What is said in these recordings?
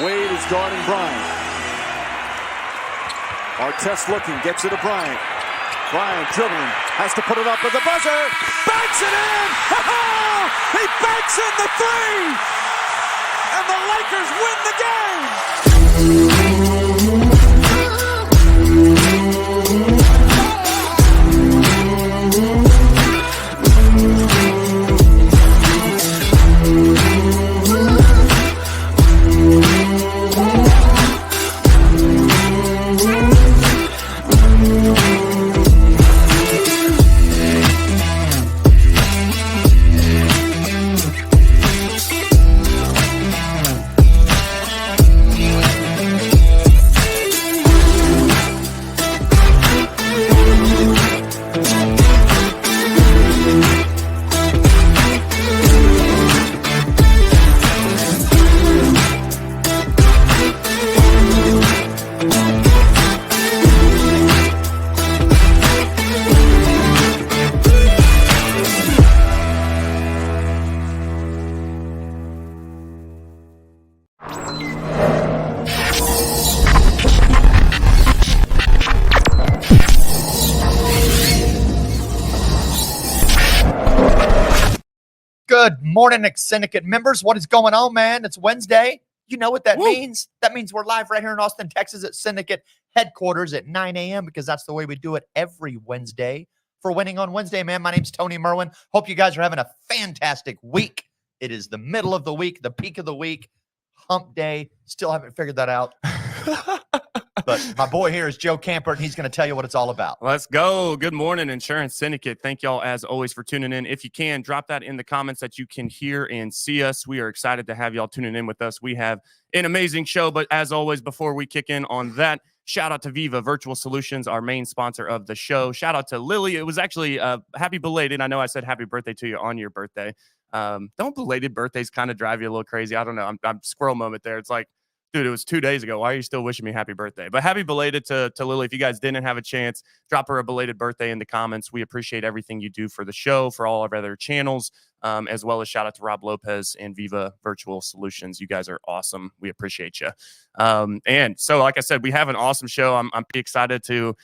Wade is guarding Bryant. Artest looking, gets it to Bryant. Bryant dribbling, has to put it up with the buzzer. Banks it in! He banks in the three! And the Lakers win the game! Good morning, Syndicate members. What is going on, man? It's Wednesday. You know what that means? That means we're live right here in Austin, Texas at Syndicate headquarters at 9 a.m. because that's the way we do it every Wednesday for Winning on Wednesday, man. My name's Tony Merwin. Hope you guys are having a fantastic week. It is the middle of the week, the peak of the week, hump day. Still haven't figured that out. But my boy here is Joe Camper, and he's going to tell you what it's all about. Let's go. Good morning, Insurance Syndicate. Thank y'all, as always, for tuning in. If you can, drop that in the comments that you can hear and see us. We are excited to have y'all tuning in with us. We have an amazing show, but as always, before we kick in on that, shout out to Viva Virtual Solutions, our main sponsor of the show. Shout out to Lily. It was actually happy belated. I know I said happy birthday to you on your birthday. Don't belated birthdays kind of drive you a little crazy? I don't know. I'm squirrel moment there. It's like, dude, it was 2 days ago. Why are you still wishing me happy birthday? But happy belated to Lily. If you guys didn't have a chance, drop her a belated birthday in the comments. We appreciate everything you do for the show, for all of our other channels, as well as shout out to Rob Lopez and Viva Virtual Solutions. You guys are awesome. We appreciate you. And so, like I said, we have an awesome show. I'm pretty excited to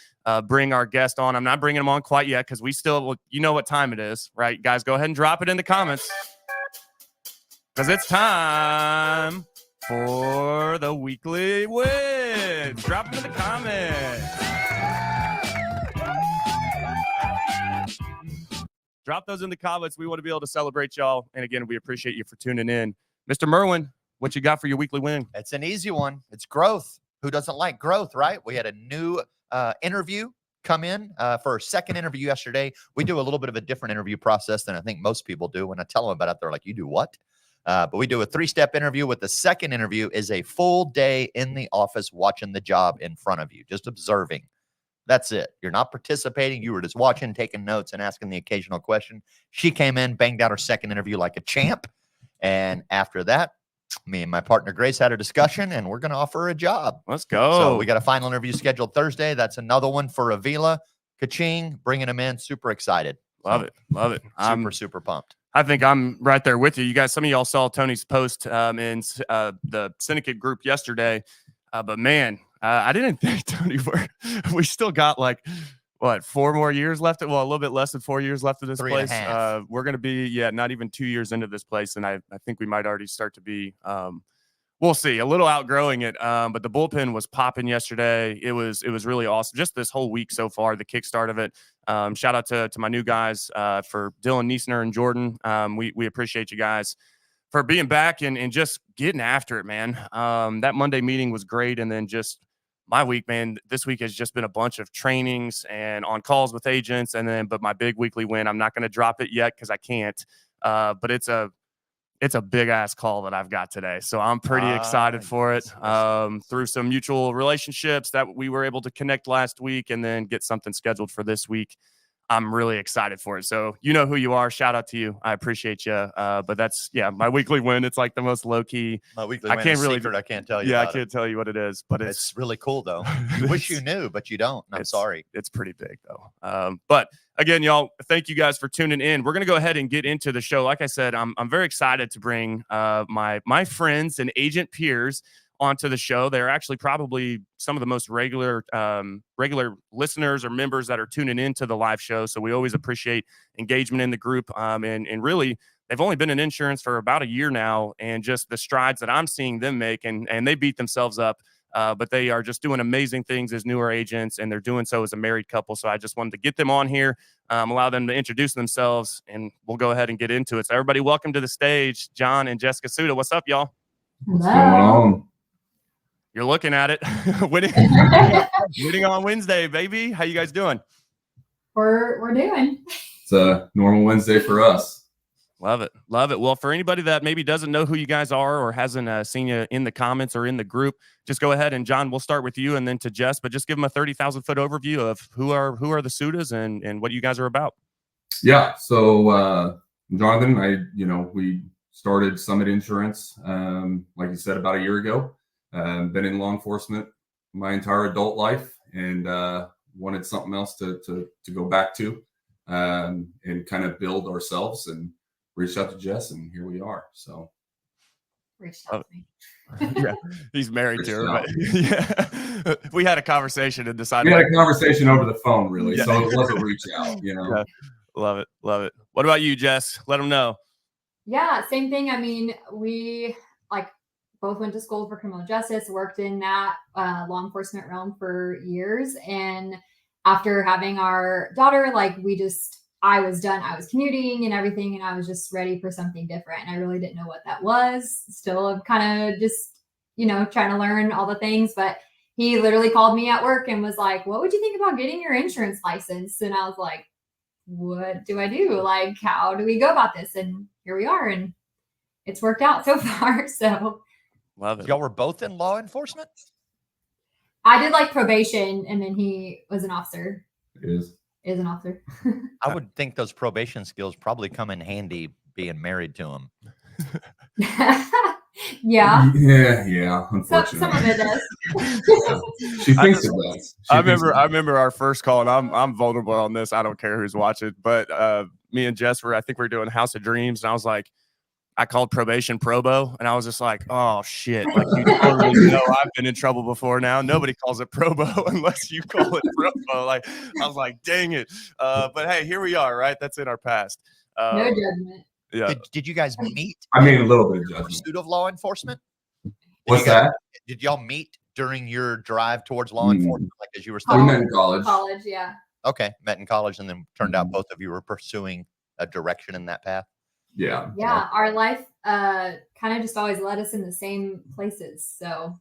bring our guest on. I'm not bringing him on quite yet because we still, you know what time it is, right? Guys, go ahead and drop it in the comments because it's time for the weekly wins. Drop them in the comments. Drop those in the comments. We want to be able to celebrate y'all. And again, we appreciate you for tuning in. Mr. Merwin, what you got for your weekly win? It's an easy one. It's growth. Who doesn't like growth, right? We had a new interview come in for our second interview yesterday. We do a little bit of a different interview process than I think most people do. When I tell them about it, they're like, you do what? But we do a 3-step interview. With the second interview is a full day in the office watching the job in front of you, just observing. That's it. You're not participating. You were just watching, taking notes, and asking the occasional question. She came in, banged out her second interview like a champ. And after that, me and my partner Grace had a discussion, and we're going to offer her a job. Let's go. So we got a final interview scheduled Thursday. That's another one for Avila. Ka-ching, bringing him in. Super excited. Love it. Love it. Super pumped. I think I'm right there with you. You guys, some of y'all saw Tony's post in the Syndicate group yesterday. But man, I didn't think, Tony, we still got like, 4 more years left? Well, a little bit less than 4 years left of this place. We're going to be, not even 2 years into this place. And I think we might already start to be, we'll see, a little outgrowing it. But the bullpen was popping yesterday. It was really awesome. Just this whole week so far, the kickstart of it. Shout out to my new guys for Dylan Niesner and Jordan. We appreciate you guys for being back and just getting after it, man. That Monday meeting was great. And then just my week, man, this week has just been a bunch of trainings and on calls with agents. But my big weekly win, I'm not going to drop it yet because I can't. But it's a big ass call that I've got today. So I'm pretty excited for it. Through some mutual relationships that we were able to connect last week and then get something scheduled for this week. I'm really excited for it. So you know who you are. Shout out to you. I appreciate you. But that's, my weekly win. It's like the most low key. My weekly win is secret. I can't tell you. Yeah, I can't tell you what it is, but it's really cool though. You wish you knew, but you don't. I'm sorry. It's pretty big though. But again, y'all, thank you guys for tuning in. We're going to go ahead and get into the show. Like I said, I'm very excited to bring my friends and agent peers onto the show. They're actually probably some of the most regular listeners or members that are tuning into the live show. So we always appreciate engagement in the group. And really, they've only been in insurance for about a year now, and just the strides that I'm seeing them make, and they beat themselves up. But they are just doing amazing things as newer agents, and they're doing so as a married couple. So I just wanted to get them on here, allow them to introduce themselves, and we'll go ahead and get into it. So everybody, welcome to the stage, Jon and Jessica Suda. What's up, y'all? What's going on? You're looking at it. winning on Wednesday, baby. How you guys doing? We're doing. It's a normal Wednesday for us. Love it. Love it. Well, for anybody that maybe doesn't know who you guys are or hasn't seen you in the comments or in the group, just go ahead, and Jon, we'll start with you and then to Jess, but just give them a 30,000-foot overview of who are the Sudas and what you guys are about. Yeah. So, Jonathan, we started Summit Insurance, like you said, about a year ago. Been in law enforcement my entire adult life, and wanted something else to go back to, and kind of build ourselves, and reached out to Jess, and here we are. So Reached out to me. Yeah, he's married to her. But yeah, we had a conversation and decided. We had a conversation over the phone, really. Yeah. So it was a reach out, Yeah. Love it. Love it. What about you, Jess? Let them know. Yeah, same thing. I mean, we both went to school for criminal justice, worked in that law enforcement realm for years. And after having our daughter, I was done. I was commuting and everything, and I was just ready for something different. And I really didn't know what that was. Still kind of just, trying to learn all the things. But he literally called me at work and was like, "What would you think about getting your insurance license?" And I was like, "What do I do? How do we go about this?" And here we are, and it's worked out so far. So Love it. Y'all were both in law enforcement? I did probation, and then he was an officer. Is An officer. I would think those probation skills probably come in handy being married to him. Yeah. Yeah. Some Unfortunately, of it does. she thinks it does. I remember our first call, and I'm vulnerable on this. I don't care who's watching, but me and Jess I think we were doing House of Dreams, and I was like, I called probation Probo, and I was just like, oh shit, you totally know I've been in trouble before now. Nobody calls it Probo unless you call it Probo. I was like, dang it. But hey, here we are, right? That's in our past. No judgment. Yeah. Did you guys meet? I mean, a little bit of in judgment. pursuit of law enforcement? What's that? Did y'all meet during your drive towards law enforcement, as you were We studying? met in college. College, yeah. Okay, met in college, and then turned out both of you were pursuing a direction in that path. Yeah. Yeah, our life kind of just always led us in the same places. So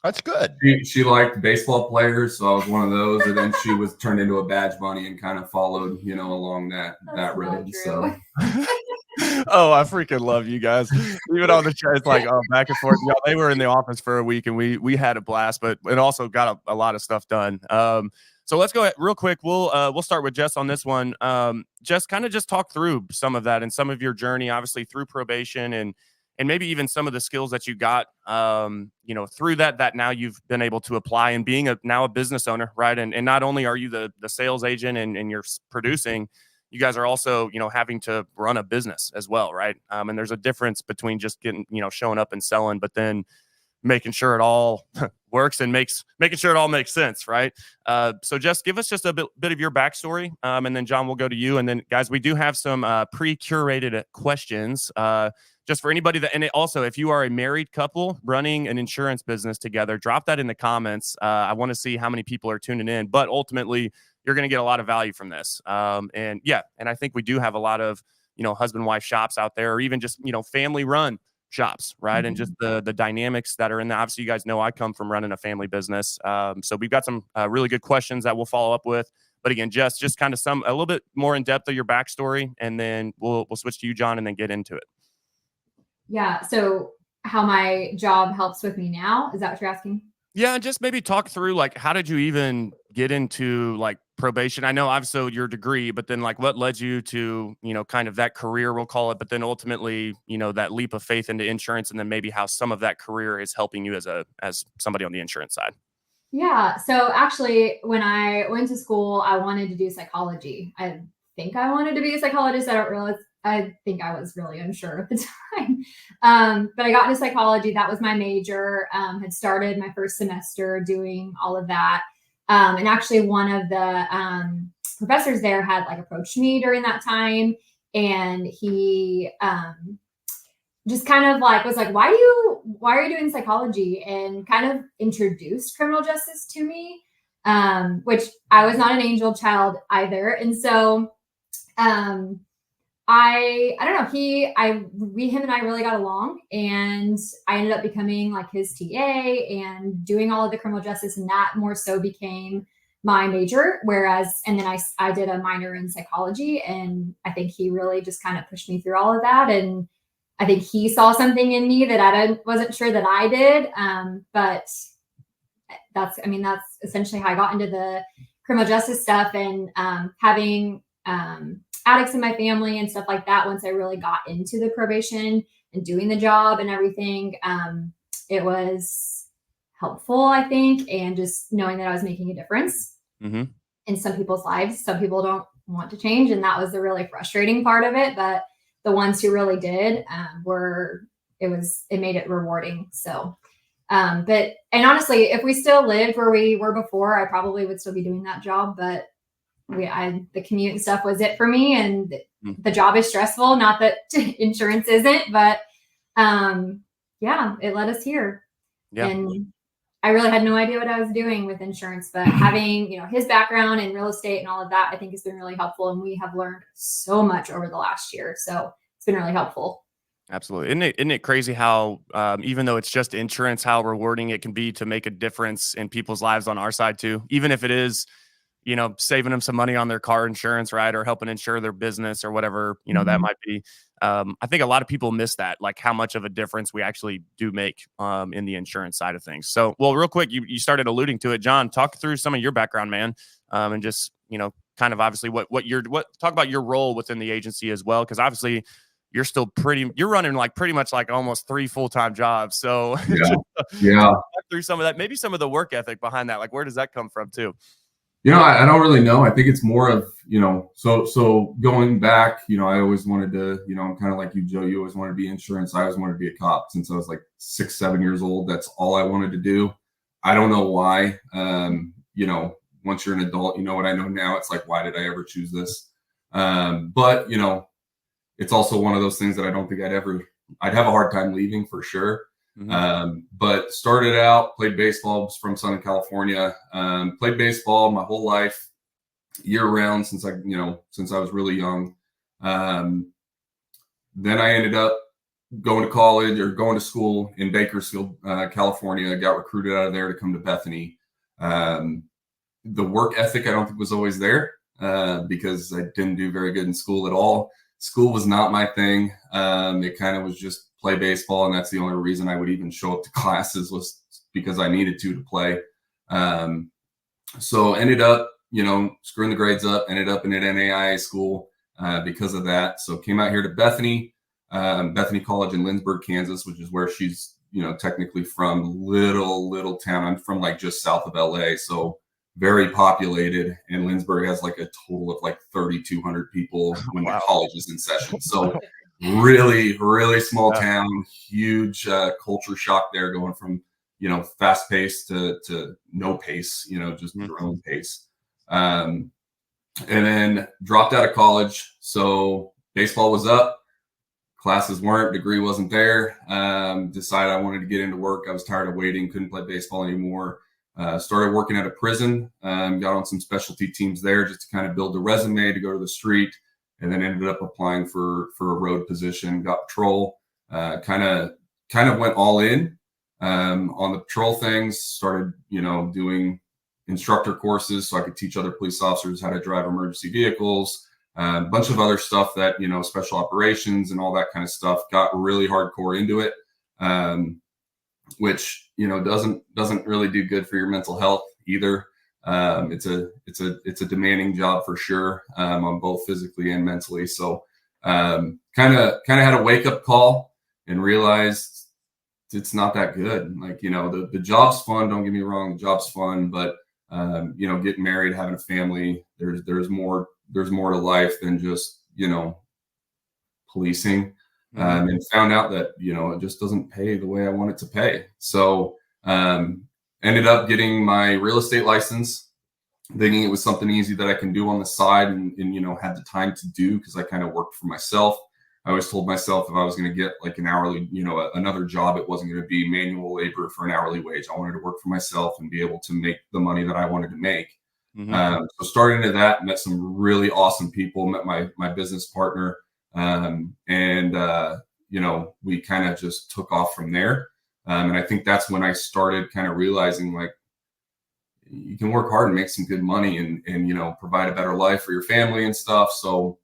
That's good. She liked baseball players, so I was one of those, and then she was turned into a badge bunny and kind of followed, along that That's road. not So true. Oh, I freaking love you guys. Even on the show, it's back and forth. Y'all, they were in the office for a week, and we had a blast, but it also got a lot of stuff done. So let's go ahead real quick. We'll start with Jess on this one. Jess, kind of just talk through some of that and some of your journey, obviously through probation, and maybe even some of the skills that you got, through that now you've been able to apply, and being now a business owner, right? And not only are you the sales agent and you're producing, you guys are also, having to run a business as well, right? And there's a difference between just getting, showing up and selling, but then making sure it all works and making sure it all makes sense, right? So just give us just a bit of your backstory, and then Jon, we'll go to you. And then guys, we do have some pre-curated questions, just for anybody and also, if you are a married couple running an insurance business together, drop that in the comments. I want to see how many people are tuning in, but ultimately you're going to get a lot of value from this. And I think we do have a lot of, husband-wife shops out there, or even just, family run shops, right? Mm-hmm. And just the dynamics that are in there. Obviously, you guys know I come from running a family business. So we've got some really good questions that we'll follow up with. But again, just kind of a little bit more in depth of your backstory, and then we'll switch to you, Jon, and then get into it. Yeah. So how my job helps with me now, is that what you're asking? Yeah, and just maybe talk through how did you even get into probation? I know obviously your degree, but then what led you to, kind of that career, we'll call it, but then ultimately, that leap of faith into insurance, and then maybe how some of that career is helping you as somebody on the insurance side. Yeah. So actually, when I went to school, I wanted to do psychology. I think I wanted to be a psychologist. I don't I think I was really unsure at the time. But I got into psychology. That was my major. Had started my first semester doing all of that. And actually one of the professors there had like approached me during that time. And he just kind of like was like, why are you doing psychology? And kind of introduced criminal justice to me, which I was not an angel child either. And so I don't know. Him and I really got along, and I ended up becoming like his TA and doing all of the criminal justice, and that more so became my major. And then I did a minor in psychology, and I think he really just kind of pushed me through all of that. And I think he saw something in me that I wasn't sure that I did. But that's essentially how I got into the criminal justice stuff, and having addicts in my family and stuff like that. Once I really got into the probation and doing the job and everything, it was helpful, I think. And just knowing that I was making a difference in some people's lives. Some people don't want to change. And that was the really frustrating part of it. But the ones who really did it made it rewarding. So, and honestly, if we still lived where we were before, I probably would still be doing that job. But the commute and stuff was it for me, and the job is stressful. Not that insurance isn't, but it led us here. Yeah. And I really had no idea what I was doing with insurance, but having his background in real estate and all of that, I think has been really helpful. And we have learned so much over the last year, so it's been really helpful. Absolutely. Isn't it crazy how even though it's just insurance, how rewarding it can be to make a difference in people's lives on our side too, even if it is saving them some money on their car insurance, right? Or helping insure their business or whatever, that might be. I think a lot of people miss that, like how much of a difference we actually do make in the insurance side of things. So, well, real quick, you started alluding to it. Jon, talk through some of your background, man. And just, kind of obviously talk about your role within the agency as well. Cause obviously you're running like pretty much like almost 3 full-time jobs. So yeah. Talk through some of that, maybe some of the work ethic behind that. Like, where does that come from too? I don't really know. I think it's more of, so going back, I always wanted to, I'm kind of like you, Joe, you always wanted to be insurance. I always wanted to be a cop since I was like 6, 7 years old. That's all I wanted to do. I don't know why. Once you're an adult, what I know now, it's like, why did I ever choose this? But, it's also one of those things that I don't think I'd have a hard time leaving for sure. But started out, played baseball, was from Southern California, played baseball my whole life, year round since I was really young. Then I ended up going to college or going to school in Bakersfield, California. Got recruited out of there to come to Bethany. The work ethic I don't think was always there because I didn't do very good in school at all. School was not my thing. It kind of was just play baseball, and that's the only reason I would even show up to classes was because I needed to play. So ended up, screwing the grades up, ended up in an NAIA school because of that. So came out here to Bethany College in Lindsborg, Kansas, which is where she's, technically from. Little town. I'm from like just south of LA. So very populated, and Lindsborg has like a total of like 3,200 people when the college is in session. So really, really small town, huge culture shock there, going from, fast pace to no pace, just your own pace. And then dropped out of college. So baseball was up, classes weren't, degree wasn't there. Decided I wanted to get into work. I was tired of waiting, couldn't play baseball anymore. Started working at a prison, got on some specialty teams there just to kind of build a resume to go to the street, and then ended up applying for a road position, got patrol, kind of went all in on the patrol things, started, doing instructor courses so I could teach other police officers how to drive emergency vehicles, a bunch of other stuff that, special operations and all that kind of stuff, got really hardcore into it. Which doesn't really do good for your mental health either. It's a demanding job for sure, on both physically and mentally. So kind of had a wake up call and realized it's not that good. Like, the job's fun. Don't get me wrong, the job's fun, but getting married, having a family, there's more to life than just policing, and found out that, you know, it just doesn't pay the way I want it to pay. So ended up getting my real estate license, thinking it was something easy that I can do on the side, and you know, had the time to do, because I kind of worked for myself. I always told myself if I was going to get like an hourly, you know, another job, it wasn't going to be manual labor for an hourly wage. I wanted to work for myself and be able to make the money that I wanted to make. So starting into that, met some really awesome people, met my business partner, and you know, we kind of just took off from there. And I think that's when I started kind of realizing, like, you can work hard and make some good money, and you know, provide a better life for your family and stuff. So,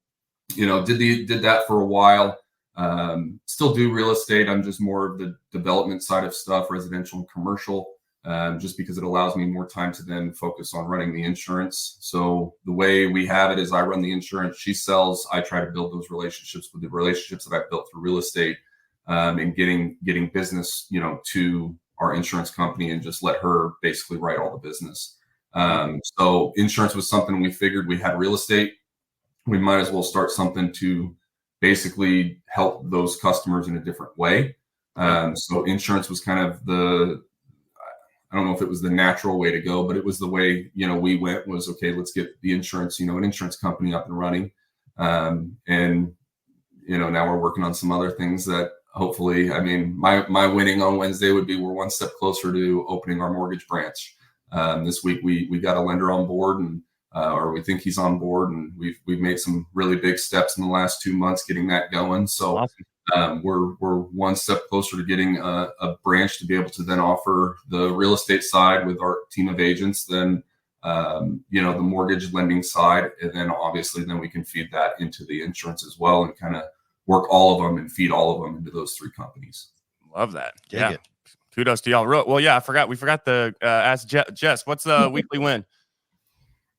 you know, did that for a while. Still do real estate. I'm just more of the development side of stuff, residential and commercial, just because it allows me more time to then focus on running the insurance. So the way we have it is I run the insurance, she sells. I try to build those relationships with the relationships that I've built through real estate, and getting business, you know, to our insurance company, and just let her basically write all the business. So insurance was something we figured. We had real estate, we might as well start something to basically help those customers in a different way. So insurance was kind of I don't know if it was the natural way to go, but it was the way, you know, we went, was, okay, let's get the insurance, you know, an insurance company up and running. And, you know, now we're working on some other things that hopefully, I mean, my winning on Wednesday would be we're one step closer to opening our mortgage branch. This week we got a lender on board, and or we think he's on board, and we've made some really big steps in the last 2 months getting that going. So awesome. We're one step closer to getting a branch to be able to then offer the real estate side with our team of agents, then you know, the mortgage lending side, and then obviously then we can feed that into the insurance as well, and kind of work all of them and feed all of them into those 3 companies. Love that. Yeah. Kudos to y'all. Well, yeah, we forgot to ask Jess, what's the weekly win?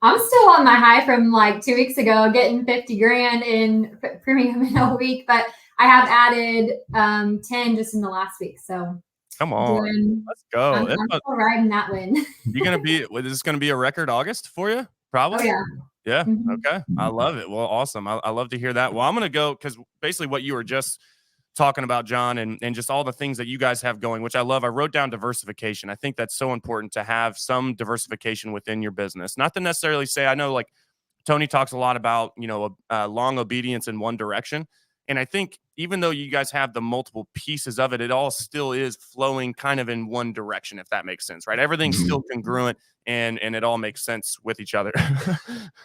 I'm still on my high from like 2 weeks ago, getting 50 grand in premium in a week, but I have added 10 just in the last week. So come on, let's go. I'm still riding that win. Is this going to be a record August for you? Probably. Oh, yeah. Yeah. Okay. I love it. Well, awesome. I love to hear that. Well, I'm going to go, because basically what you were just talking about, John, and just all the things that you guys have going, which I love. I wrote down diversification. I think that's so important to have some diversification within your business. Not to necessarily say, I know like Tony talks a lot about, you know, long obedience in one direction. And I think even though you guys have the multiple pieces of it, it all still is flowing kind of in one direction, if that makes sense, right? Everything's still congruent, and it all makes sense with each other.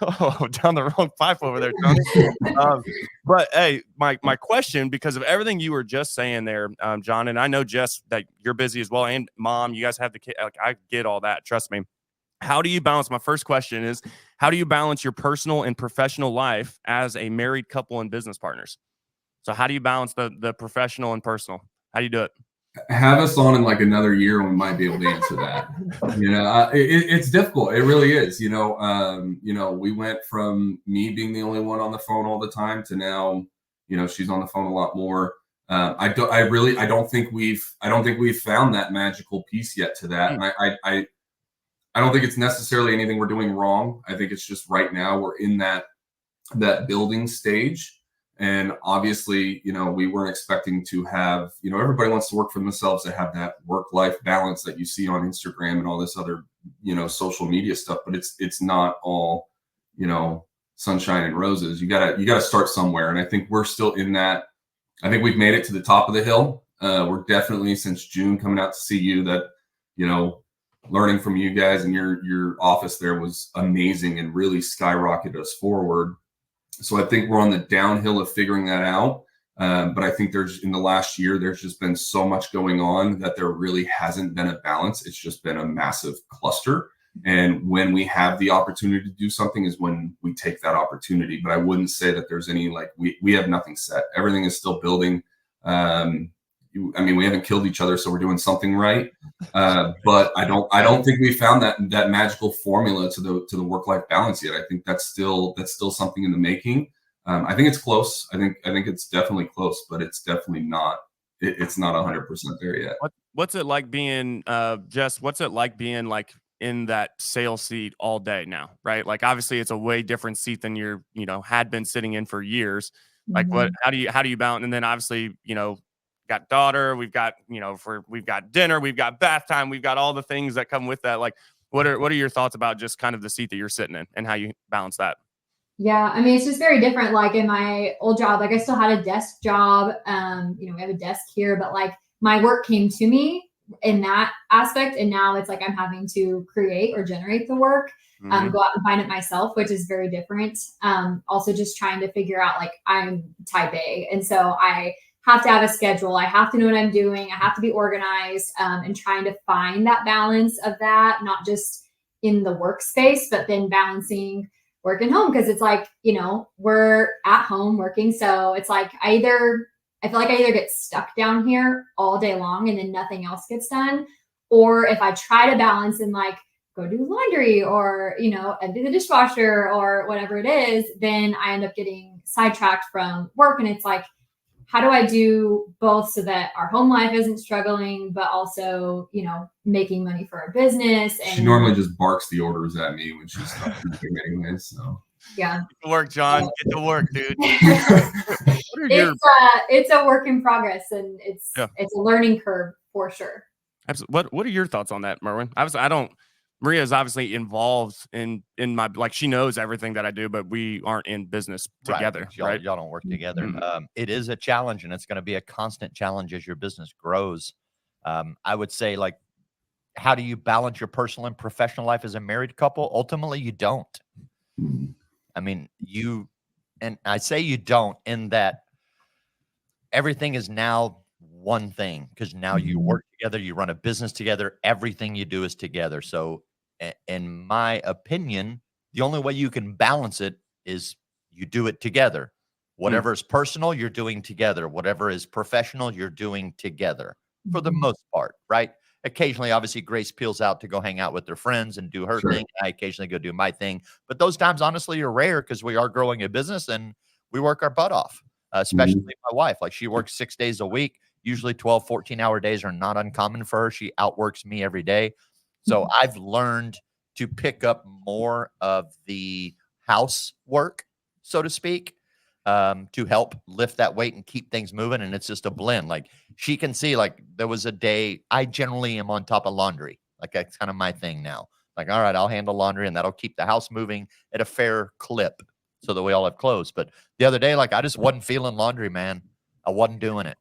Oh, down the wrong pipe over there, Tony. But hey, my question, because of everything you were just saying there, John, and I know, Jess, that you're busy as well, and Mom, you guys have the kid. Like, I get all that. Trust me. How do you balance? My first question is, how do you balance your personal and professional life as a married couple and business partners? So how do you balance the professional and personal? How do you do it? Have us on in like another year, and we might be able to answer that. You know, it's difficult. It really is. You know, we went from me being the only one on the phone all the time to now, you know, she's on the phone a lot more. I don't think we've found that magical piece yet to that. And I don't think it's necessarily anything we're doing wrong. I think it's just right now we're in that building stage. And obviously, you know, we weren't expecting to have, you know, everybody wants to work for themselves, to have that work-life balance that you see on Instagram and all this other, you know, social media stuff. But it's not all, you know, sunshine and roses. You gotta start somewhere. And I think we're still in that. I think we've made it to the top of the hill. We're definitely, since June, coming out to see you, that, you know, learning from you guys and your office there was amazing and really skyrocketed us forward. So I think we're on the downhill of figuring that out. But I think in the last year, there's just been so much going on that there really hasn't been a balance. It's just been a massive cluster. And when we have the opportunity to do something is when we take that opportunity. But I wouldn't say that there's any, like, we have nothing set. Everything is still building. I mean, we haven't killed each other, so we're doing something right. But I don't think we found that magical formula to the work-life balance yet. I think that's still something in the making. I think it's close. I think it's definitely close, but it's definitely not. It's not 100% there yet. What's it like being, Jess? What's it like being like in that sales seat all day now, right? Like, obviously, it's a way different seat than you had been sitting in for years. Like how do you balance? And then obviously, got daughter, we've got, we've got dinner, we've got bath time, we've got all the things that come with that. Like, what are your thoughts about just kind of the seat that you're sitting in and how you balance that? Yeah, I mean, it's just very different. Like in my old job, like I still had a desk job. We have a desk here, but like my work came to me in that aspect. And now it's like I'm having to create or generate the work, go out and find it myself, which is very different. Also just trying to figure out, like, I'm type A. And so I have to have a schedule. I have to know what I'm doing. I have to be organized, and trying to find that balance of that, not just in the workspace, but then balancing work and home. Cause it's like, we're at home working. So it's like, I feel like I either get stuck down here all day long and then nothing else gets done. Or if I try to balance and like go do laundry or, empty the dishwasher or whatever it is, then I end up getting sidetracked from work. And it's like, how do I do both so that our home life isn't struggling, but also, making money for our business? And she normally just barks the orders at me when she's stuck anyway. So yeah, get to work, John. Get to work, dude. It's a work in progress, and it's a learning curve for sure. Absolutely. What are your thoughts on that, Merwin? Maria is obviously involved in my, like, she knows everything that I do, but we aren't in business together. Right. Y'all don't work together. It is a challenge, and it's going to be a constant challenge as your business grows. I would say, like, how do you balance your personal and professional life as a married couple? Ultimately, you don't. I mean, and I say you don't in that everything is now one thing, because now you work together, you run a business together, everything you do is together. So in my opinion, the only way you can balance it is you do it together. Whatever is personal, you're doing together. Whatever is professional, you're doing together for the most part, right? Occasionally, obviously, Grace peels out to go hang out with her friends and do her thing. I occasionally go do my thing. But those times, honestly, are rare because we are growing a business and we work our butt off, especially my wife. Like, she works 6 days a week. Usually 12, 14-hour days are not uncommon for her. She outworks me every day. So I've learned to pick up more of the housework, so to speak, to help lift that weight and keep things moving. And it's just a blend. Like, she can see, like, there was a day I generally am on top of laundry. Like, that's kind of my thing now. Like, all right, I'll handle laundry and that'll keep the house moving at a fair clip so that we all have clothes. But the other day, like, I just wasn't feeling laundry, man. I wasn't doing it.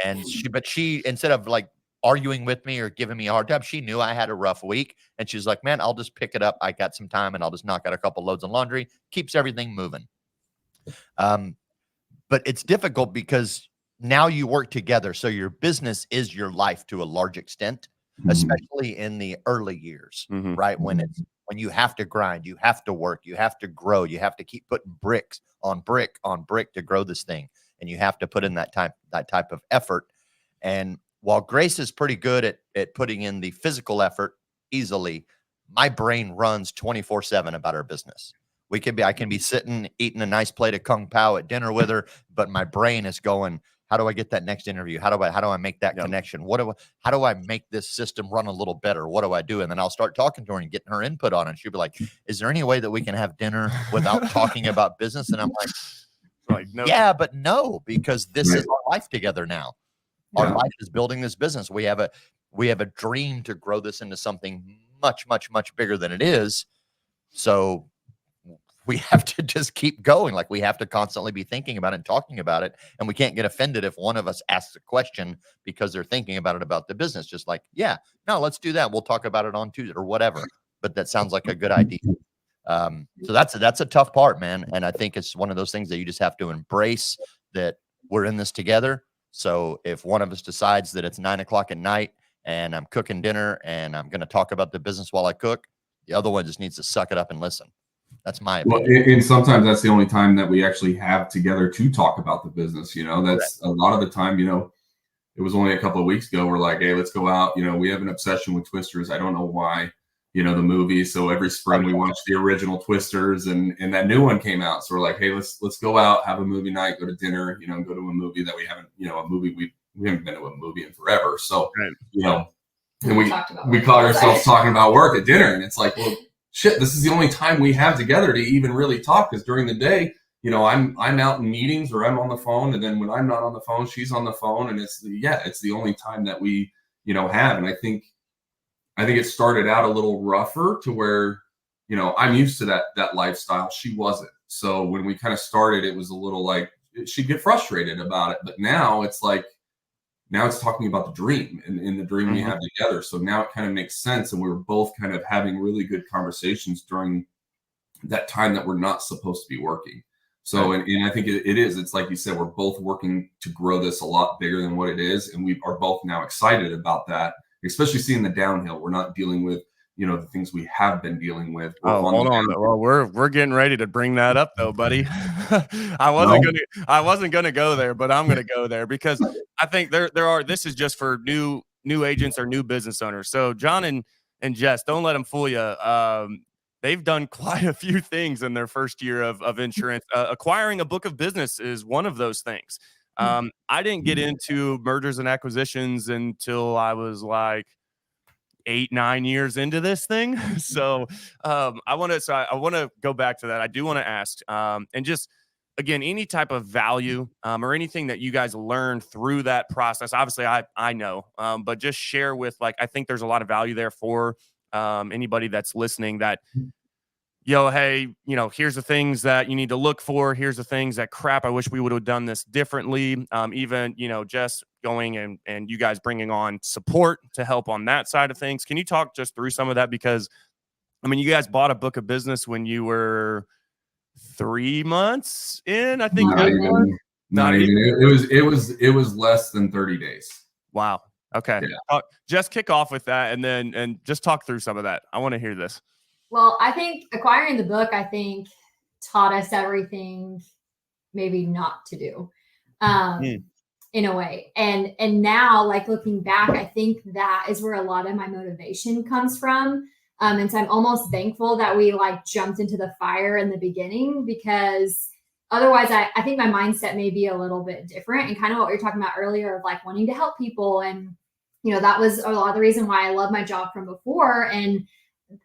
And she, instead of like arguing with me or giving me a hard time, she knew I had a rough week. And she's like, man, I'll just pick it up. I got some time and I'll just knock out a couple loads of laundry. Keeps everything moving. But it's difficult because now you work together. So your business is your life to a large extent, especially in the early years, right? When you have to grind, you have to work, you have to grow, you have to keep putting bricks on brick on brick to grow this thing. And you have to put in that type of effort. And while Grace is pretty good at putting in the physical effort easily, my brain runs 24/7 about our business. I can be sitting eating a nice plate of Kung Pao at dinner with her, but my brain is going, how do I get that next interview? How do I make that connection? How do I make this system run a little better? What do I do? And then I'll start talking to her and getting her input on it. She'll be like, is there any way that we can have dinner without talking about business? And I'm like, no. Yeah, but no, because this is our life together now. Our life is building this business. We have a dream to grow this into something much, much, much bigger than it is. So we have to just keep going. Like, we have to constantly be thinking about it and talking about it. And we can't get offended if one of us asks a question because they're thinking about it about the business. Just like, yeah, no, let's do that. We'll talk about it on Tuesday or whatever. But that sounds like a good idea. So that's a tough part, man. And I think it's one of those things that you just have to embrace, that we're in this together. So if one of us decides that it's 9 o'clock at night and I'm cooking dinner and I'm going to talk about the business while I cook, the other one just needs to suck it up and listen. That's my opinion. Well, and sometimes that's the only time that we actually have together to talk about the business. That's a lot of the time, it was only a couple of weeks ago. We're like, hey, let's go out. We have an obsession with Twisters. I don't know why. The movie. So every spring we watch the original Twisters, and that new one came out. So we're like, hey, let's go out, have a movie night, go to dinner, go to a movie that we haven't, a movie we haven't been to a movie in forever. So, and we caught ourselves talking about work at dinner, and it's like, well, shit, this is the only time we have together to even really talk, because during the day, I'm out in meetings or I'm on the phone, and then when I'm not on the phone, she's on the phone, and it's the only time that we have. And I think it started out a little rougher to where I'm used to that lifestyle. She wasn't. So when we kind of started, it was a little like she'd get frustrated about it. But now it's like it's talking about the dream and the dream we have together. So now it kind of makes sense, and we were both kind of having really good conversations during that time that we're not supposed to be working. So, and I think it is. It's like you said, we're both working to grow this a lot bigger than what it is, and we are both now excited about that. Especially seeing the downhill. We're not dealing with the things we have been dealing with. Hold on. Well, we're getting ready to bring that up though, buddy. I wasn't gonna go there, but I'm gonna go there because I think there are. This is just for new agents or new business owners. So John and Jess, don't let them fool you. They've done quite a few things in their first year of insurance. Acquiring a book of business is one of those things. I didn't get into mergers and acquisitions until I was like 8-9 years into this thing. So I want to go back to that. I do want to ask, and just again, any type of value or anything that you guys learned through that process. Obviously, I know, but just share with I think there's a lot of value there for anybody that's listening that, hey, here's the things that you need to look for. Here's the things that crap. I wish we would have done this differently. Even, just going and you guys bringing on support to help on that side of things. Can you talk just through some of that? Because, you guys bought a book of business when you were 3 months in, I think. Not even. It was less than 30 days. Wow. Okay. Yeah. Just kick off with that and just talk through some of that. I want to hear this. Well, I think acquiring the book, taught us everything maybe not to do in a way. And now, looking back, I think that is where a lot of my motivation comes from. And so I'm almost thankful that we jumped into the fire in the beginning, because otherwise I think my mindset may be a little bit different, and kind of what we were talking about earlier of wanting to help people. And, that was a lot of the reason why I love my job from before. And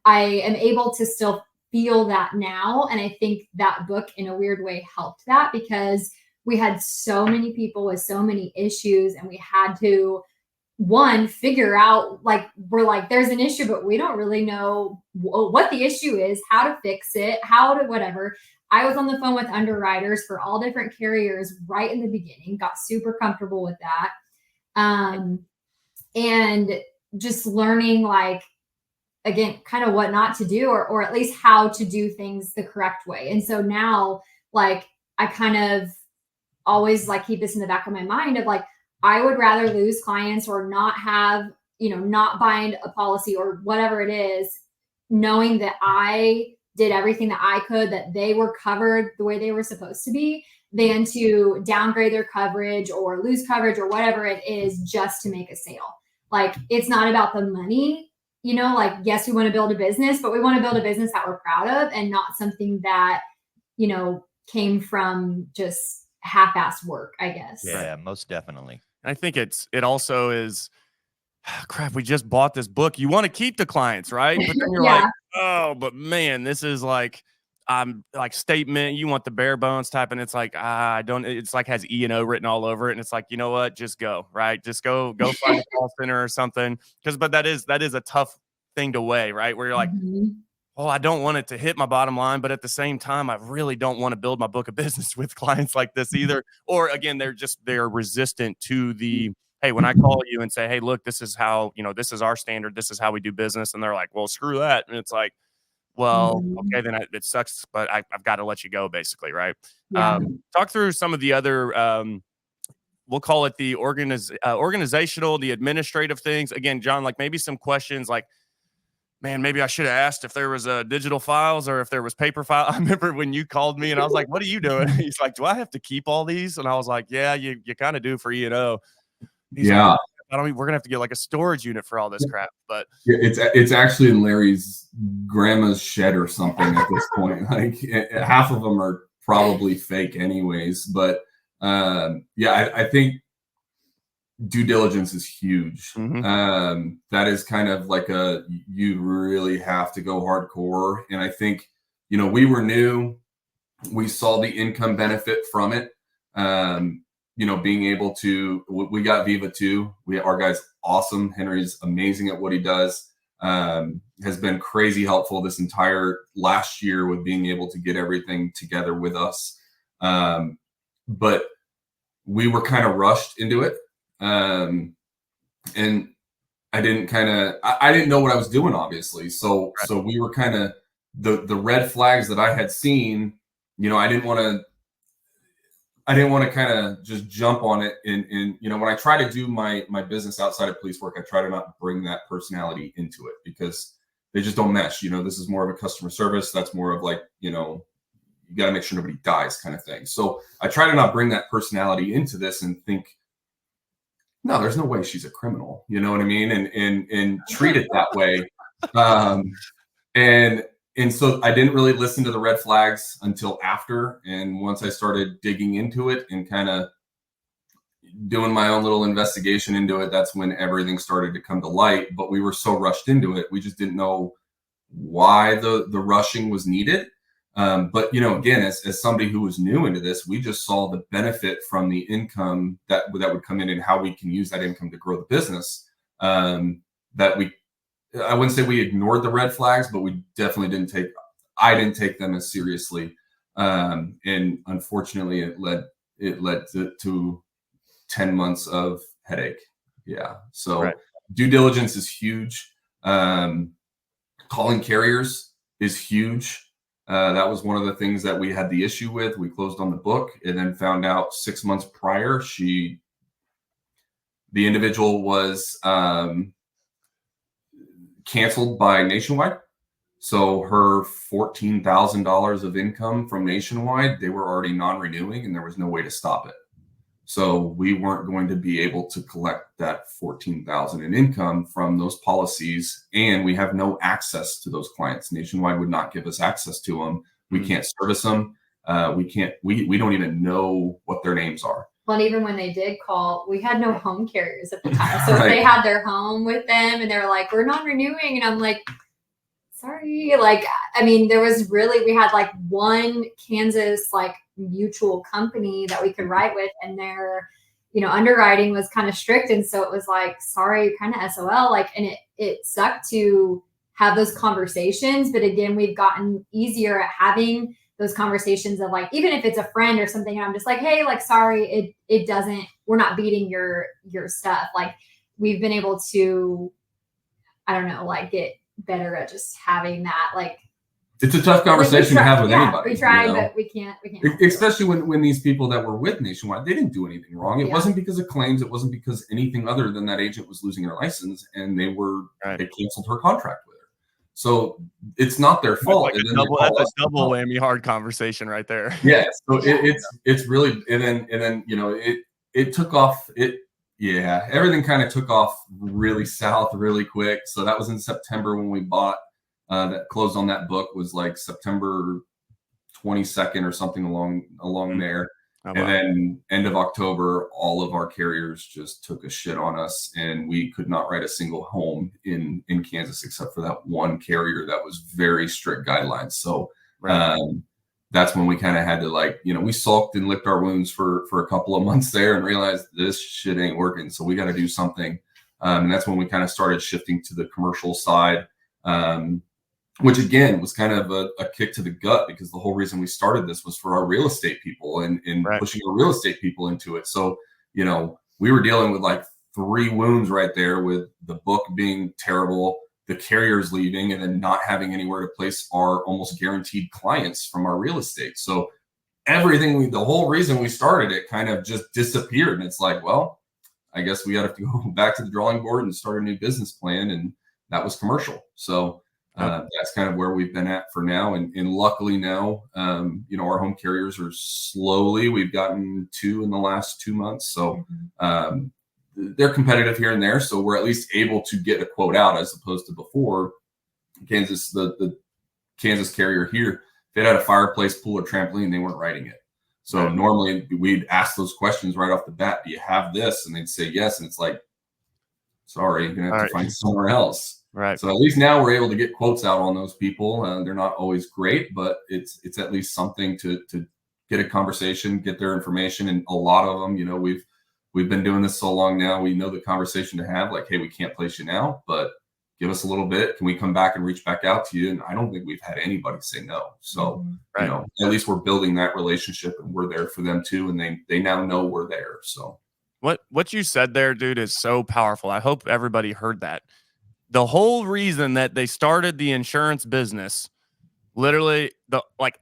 I am able to still feel that now. And I think that book in a weird way helped that, because we had so many people with so many issues, and we had to, figure out, we're there's an issue, but we don't really know what the issue is, how to fix it, how to whatever. I was on the phone with underwriters for all different carriers right in the beginning, got super comfortable with that. And just learning, again, kind of what not to do, or at least how to do things the correct way. And so now, I kind of always keep this in the back of my mind of I would rather lose clients or not have, not bind a policy or whatever it is, knowing that I did everything that I could, that they were covered the way they were supposed to be, than to downgrade their coverage or lose coverage or whatever it is just to make a sale. It's not about the money. Yes, we want to build a business, but we want to build a business that we're proud of, and not something that, came from just half-assed work, I guess. Yeah, most definitely. I think it also is, crap, we just bought this book. You want to keep the clients, right? But then you're oh, but man, this is statement. You want the bare bones type, and it's I don't. It's has E&O written all over it, and it's you know what? Just go, right? Just go find a call center or something. But that is a tough thing to weigh, right? Where you're oh, I don't want it to hit my bottom line, but at the same time, I really don't want to build my book of business with clients like this either. Or again, they're resistant to the, hey, when I call you and say, hey, look, this is how, this is our standard, this is how we do business, and they're well, screw that, and it's well, okay, then it sucks, but I've got to let you go, basically, right? Yeah. Talk through some of the other, we'll call it the organizational, the administrative things. Again, John, maybe some questions man, maybe I should have asked if there was digital files or if there was paper file. I remember when you called me and I was what are you doing? He's do I have to keep all these? And I was yeah, you kind of do for E&O. He's yeah. I don't mean, we're gonna have to get a storage unit for all this crap, but it's actually in Larry's grandma's shed or something at this point. Half of them are probably fake anyways, but I think due diligence is huge. That is kind of you really have to go hardcore. And I think, we were new. we saw the income benefit from it. Being able to, we got Viva too. Our guy's awesome. Henry's amazing at what he does. Has been crazy helpful this entire last year with being able to get everything together with us. But we were kind of rushed into it. And I didn't know what I was doing, obviously. So we were kind of the red flags that I had seen, I didn't want to kind of just jump on it. And when I try to do my business outside of police work, I try to not bring that personality into it because they just don't mesh. This is more of a customer service. That's more of like, you got to make sure nobody dies kind of thing. So I try to not bring that personality into this and think, no, there's no way she's a criminal. You know what I mean? And treat it that way. And so I didn't really listen to the red flags until after. And once I started digging into it and kind of doing my own little investigation into it, that's when everything started to come to light. But we were so rushed into it. We just didn't know why the rushing was needed. But, again, as somebody who was new into this, we just saw the benefit from the income that would come in and how we can use that income to grow the business. I wouldn't say we ignored the red flags, but we definitely I didn't take them as seriously. And unfortunately it led to 10 months of headache. Yeah. So Due diligence is huge. Calling carriers is huge. That was one of the things that we had the issue with. We closed on the book and then found out 6 months prior, the individual was, canceled by Nationwide. So her $14,000 of income from Nationwide, they were already non-renewing and there was no way to stop it. So we weren't going to be able to collect that $14,000 in income from those policies. And we have no access to those clients. Nationwide would not give us access to them. We can't service them. We don't even know what their names are. Well, and even when they did call, we had no home carriers at the time. So if they had their home with them and they're like, we're not renewing. And I'm like, sorry. There was really, we had one Kansas mutual company that we could write with, and their, underwriting was kind of strict. And so it was sorry, kind of SOL, and it sucked to have those conversations. But again, we've gotten easier at having those conversations of even if it's a friend or something, and I'm just hey, sorry, it doesn't, we're not beating your stuff. We've been able to, I don't know, get better at just having that. It's a tough conversation to have with anybody. We tried, but we can't. Especially when these people that were with Nationwide, they didn't do anything wrong. It wasn't because of claims. It wasn't because anything other than that agent was losing their license and they canceled her contract with her. So it's not their fault. That's a double whammy hard conversation right there. Yeah. So it's really, and then it took off. Everything kind of took off really south really quick. So that was in September when we bought. That closed on that book was September 22nd or something along there. Oh, wow. And then end of October, all of our carriers just took a shit on us, and we could not write a single home in Kansas except for that one carrier that was very strict guidelines. So that's when we kind of had to we sulked and licked our wounds for a couple of months there and realized this shit ain't working. So we got to do something. And that's when we kind of started shifting to the commercial side. Which again was kind of a kick to the gut, because the whole reason we started this was for our real estate people and pushing our real estate people into it. So, we were dealing with 3 wounds right there, with the book being terrible, the carriers leaving, and then not having anywhere to place our almost guaranteed clients from our real estate. So the whole reason we started it kind of just disappeared. And it's well, I guess we got to go back to the drawing board and start a new business plan. And that was commercial. So that's kind of where we've been at for now. And luckily now, our home carriers are slowly, we've gotten 2 in the last 2 months. So they're competitive here and there. So we're at least able to get a quote out, as opposed to before. Kansas, the Kansas carrier here, if it had a fireplace, pool, or trampoline, they weren't writing it. So normally we'd ask those questions right off the bat. Do you have this? And they'd say yes. And it's sorry, you're going to have to find somewhere else. Right. So at least now we're able to get quotes out on those people. They're not always great, but it's at least something to get a conversation, get their information. And a lot of them, we've been doing this so long now, we know the conversation to have, like, hey, we can't place you now, but give us a little bit. Can we come back and reach back out to you? And I don't think we've had anybody say no. So, Right. At least we're building that relationship, and we're there for them too. And they now know we're there. So What you said there, dude, is so powerful. I hope everybody heard that. The whole reason that they started the insurance business, literally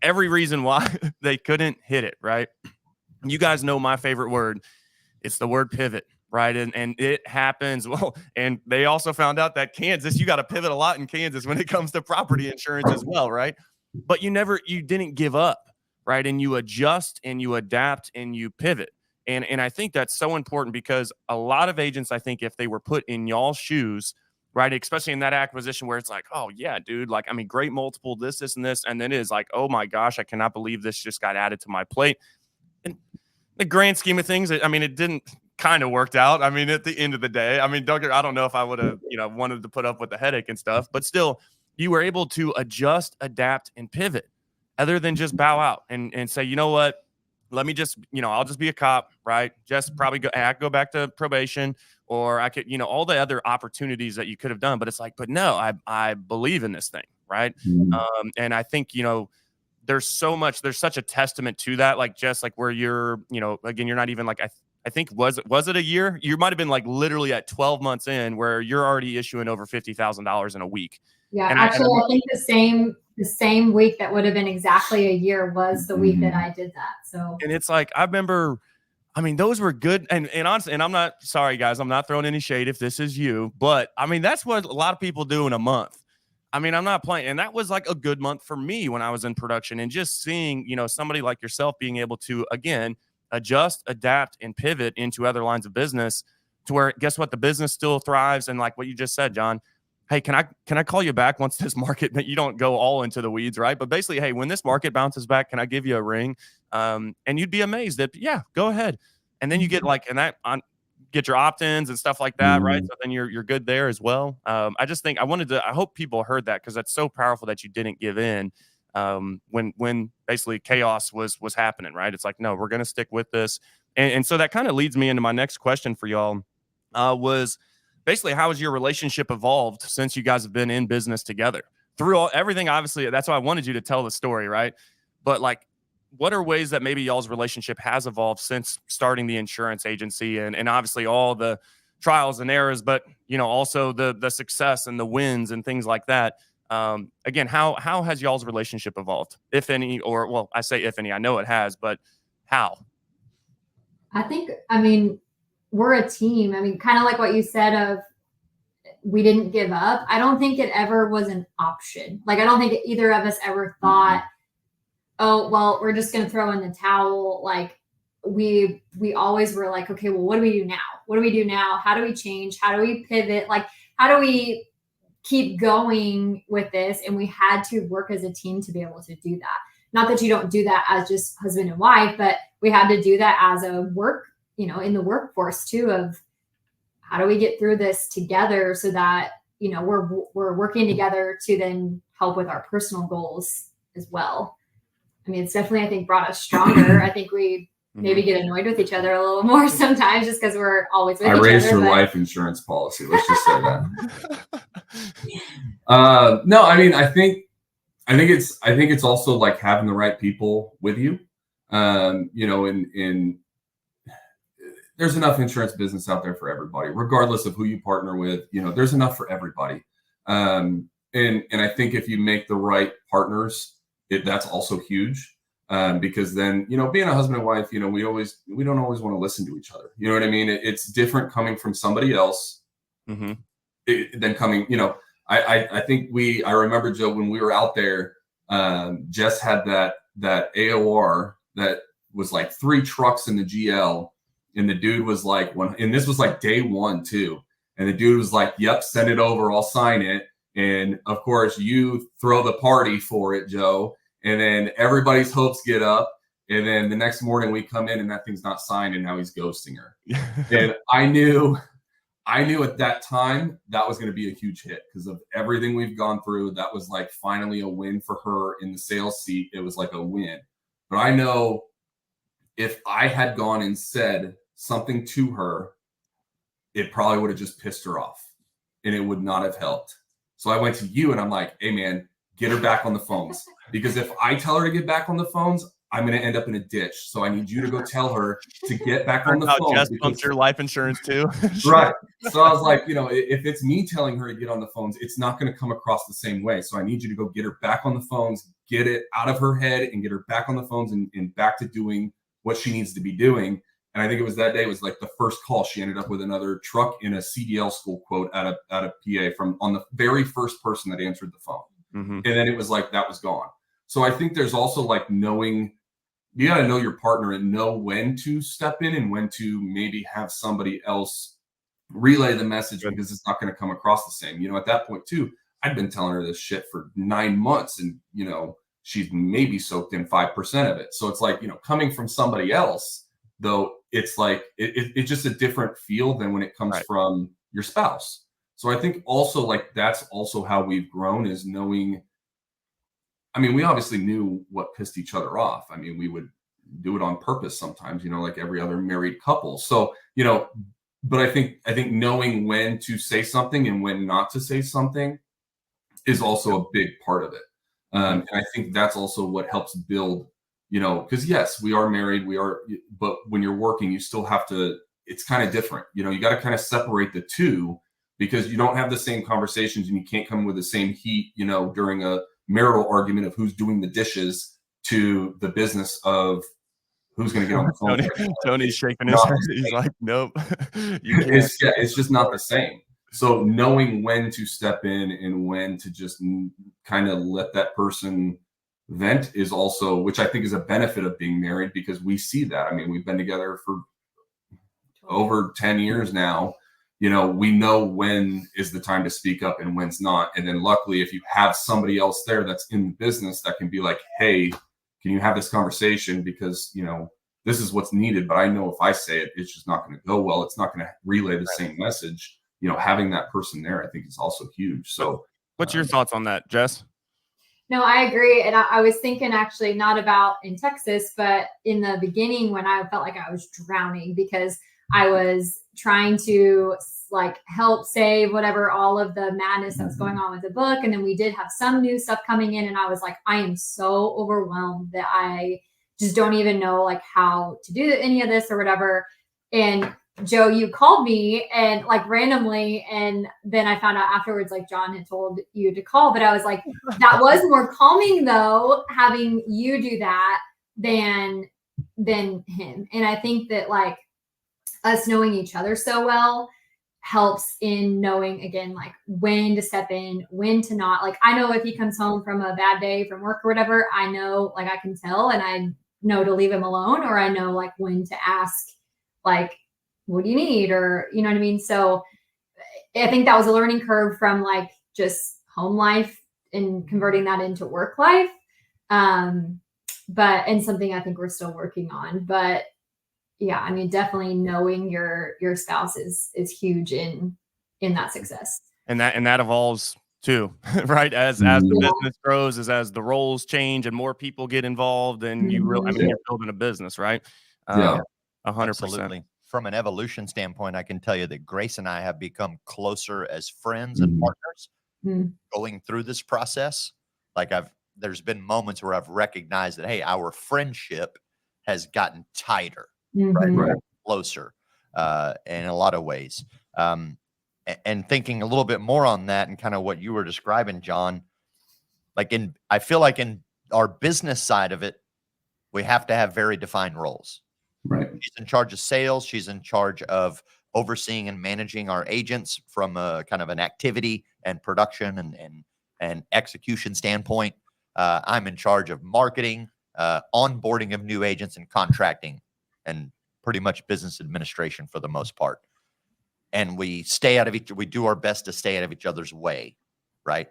every reason why they couldn't hit it, right? You guys know my favorite word. It's the word pivot, right? And it happens. Well, and they also found out that Kansas, you got to pivot a lot in Kansas when it comes to property insurance as well, right? But you didn't give up, right? And you adjust and you adapt and you pivot. And I think that's so important, because a lot of agents, I think, if they were put in y'all's shoes, right, especially in that acquisition where it's like, oh yeah, dude, like, I mean, great multiple, this, and this, and then it is like, oh my gosh, I cannot believe this just got added to my plate. And the grand scheme of things, I mean, it didn't kind of worked out. I mean, at the end of the day, I mean, I don't know if I would have, wanted to put up with the headache and stuff, but still, you were able to adjust, adapt, and pivot, other than just bow out and say, you know what, let me just, I'll just be a cop, right? Just probably I could go back to probation, or I could, all the other opportunities that you could have done. But it's like, but no, I believe in this thing, right? Mm-hmm. And I think, there's such a testament to that, like, just like where you're, again, you're not even like, I think, was it a year? You might've been like literally at 12 months in, where you're already issuing over $50,000 in a week. Yeah, and actually, I think the same week that would have been exactly a year was the week that I did that. So, and it's like, I remember, I mean, those were good. And honestly, and I'm not sorry, guys, I'm not throwing any shade if this is you, but I mean, that's what a lot of people do in a month. I mean, I'm not playing. And that was like a good month for me when I was in production, and just seeing, somebody like yourself being able to, again, adjust, adapt, and pivot into other lines of business, to where, guess what? The business still thrives. And like what you just said, John, hey, can I call you back once this market, that you don't go all into the weeds, right? But basically, hey, when this market bounces back, can I give you a ring? And you'd be amazed that, yeah, go ahead. And then you get get your opt-ins and stuff like that, right? So then you're good there as well. I just think I hope people heard that, because that's so powerful that you didn't give in when basically chaos was happening, right? It's like, no, we're going to stick with this. And so that kind of leads me into my next question for y'all, was basically, how has your relationship evolved since you guys have been in business together through everything? Obviously, that's why I wanted you to tell the story, right? But like, what are ways that maybe y'all's relationship has evolved since starting the insurance agency, and obviously all the trials and errors, but also the success and the wins and things like that. Again, how has y'all's relationship evolved, if any? Or, well, I say if any, I know it has, but how? I mean, we're a team. I mean, kind of like what you said of, we didn't give up. I don't think it ever was an option. Like, I don't think either of us ever thought, oh, well, we're just going to throw in the towel. Like, we always were like, okay, well, what do we do now? What do we do now? How do we change? How do we pivot? Like, how do we keep going with this? And we had to work as a team to be able to do that. Not that you don't do that as just husband and wife, but we had to do that as a work, in the workforce too, of how do we get through this together, so that, we're working together to then help with our personal goals as well. I mean, it's definitely, I think, brought us stronger. I think we maybe get annoyed with each other a little more sometimes, just because we're always with each other. I raised your life insurance policy. Let's just say that. No, I mean, I think it's also like having the right people with you. There's enough insurance business out there for everybody, regardless of who you partner with. There's enough for everybody. And I think if you make the right partners, that's also huge. Because then, being a husband and wife, we don't always want to listen to each other. You know what I mean? It's different coming from somebody else than coming, I think I remember, Joe, when we were out there, Jess had that AOR that was like 3 trucks in the GL. And the dude was like, and this was like day 1 too. And the dude was like, yep, send it over. I'll sign it. And of course you throw the party for it, Joe. And then everybody's hopes get up. And then the next morning we come in and that thing's not signed, and now he's ghosting her. And I knew I knew at that time that was going to be a huge hit because of everything we've gone through. That was like finally a win for her in the sales seat. It was like a win. But I know if I had gone and said something to her, it probably would have just pissed her off and it would not have helped. So I went to you and I'm like, hey man, get her back on the phones. Because if I tell her to get back on the phones, I'm going to end up in a ditch. So I need you to go tell her to get back on the phone. Jess pumps your life insurance too. Right. So I was like, if it's me telling her to get on the phones, it's not going to come across the same way. So I need you to go get her back on the phones, get it out of her head and get her back on the phones and back to doing what she needs to be doing. And I think it was that day was like the first call. She ended up with another truck in a CDL school quote out of PA from on the very first person that answered the phone. Mm-hmm. And then it was like, that was gone. So I think there's also like knowing, you got to know your partner and know when to step in and when to maybe have somebody else relay the message because it's not going to come across the same. At that point too, I'd been telling her this shit for 9 months and, she's maybe soaked in 5% of it. So it's like, coming from somebody else, though, it's like, it's just a different feel than when it comes from your spouse. So I think also like, that's also how we've grown is knowing, we obviously knew what pissed each other off. We would do it on purpose sometimes, like every other married couple. So, but I think knowing when to say something and when not to say something is also a big part of it. And I think that's also what helps build, because yes, we are married, but when you're working, you still have to, it's kind of different. You got to kind of separate the two because you don't have the same conversations and you can't come with the same heat, during a marital argument of who's doing the dishes to the business of who's going to get on the phone. Tony's shaking his head. He's like, nope. It's just not the same. So knowing when to step in and when to just kind of let that person vent is also, which I think is a benefit of being married because we see that. We've been together for over 10 years now. We know when is the time to speak up and when's not. And then luckily, if you have somebody else there that's in the business that can be like, hey, can you have this conversation? Because, this is what's needed. But I know if I say it, it's just not going to go well. It's not going to relay the same message. Having that person there, I think is also huge. So what's your thoughts on that, Jess? No, I agree. And I was thinking actually not about in Texas, but in the beginning when I felt like I was drowning because I was trying to like help save whatever, all of the madness that was going on with the book. And then we did have some new stuff coming in and I was like, I am so overwhelmed that I just don't even know like how to do any of this or whatever. And Joe, you called me and like randomly, and then I found out afterwards, like Jon had told you to call, but I was like, that was more calming though, having you do that than him. And I think that like us knowing each other so well helps in knowing again, like when to step in, when to not. Like I know if he comes home from a bad day from work or whatever, I know like I can tell and I know to leave him alone, or I know like when to ask like, what do you need? Or, you know what I mean? So I think that was a learning curve from like just home life and converting that into work life. And something I think we're still working on, but yeah, definitely knowing your spouse is huge in that success. And that evolves too, right? As the business grows, as the roles change and more people get involved and you really, you're building a business, right? 100%. From an evolution standpoint, I can tell you that Grace and I have become closer as friends and partners going through this process. Like there's been moments where I've recognized that, hey, our friendship has gotten tighter, right? Closer in a lot of ways. And thinking a little bit more on that and kind of what you were describing, Jon, I feel like in our business side of it, we have to have very defined roles. Right. She's in charge of sales. She's in charge of overseeing and managing our agents from a kind of an activity and production and execution standpoint. I'm in charge of marketing, onboarding of new agents and contracting and pretty much business administration for the most part. And we do our best to stay out of each other's way. Right.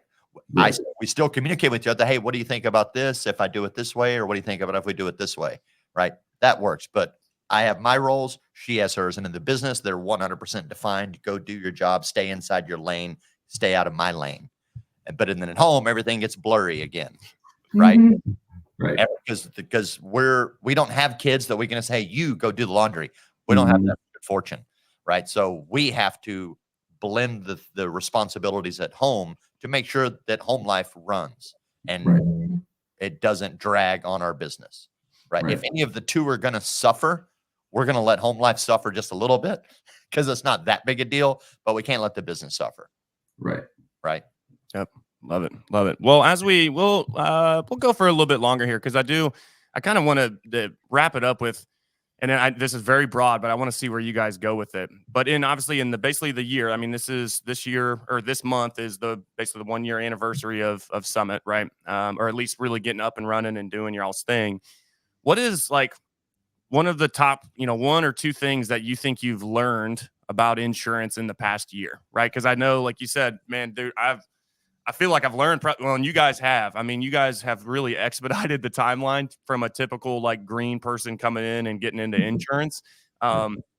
We still communicate with each other. Hey, what do you think about this? If I do it this way, or what do you think about if we do it this way? Right. That works. But I have my roles, she has hers. And in the business, they're 100% defined. Go do your job, stay inside your lane, stay out of my lane. But then at home, everything gets blurry again, right? Mhm. Right. Because we don't have kids that we can say, hey, you go do the laundry. We don't have that good fortune, right? So we have to blend the responsibilities at home to make sure that home life runs and Right. it doesn't drag on our business, right? Right. If any of the two are going to suffer, we're going to let home life suffer just a little bit because it's not that big a deal, but we can't let the business suffer. Right. Right. Yep. Love it. Love it. Well, as we'll go for a little bit longer here, because I kind of want to wrap it up with, and then this is very broad, but I want to see where you guys go with it. But basically the year, I mean, this year or this month is basically the 1 year anniversary of Summit, right? Or at least really getting up and running and doing your all's thing. What is like one of the top, one or two things that you think you've learned about insurance in the past year, right? Because I know, like you said, man, dude, I feel like I've learned, and you guys have. I mean, you guys have really expedited the timeline from a typical like green person coming in and getting into insurance.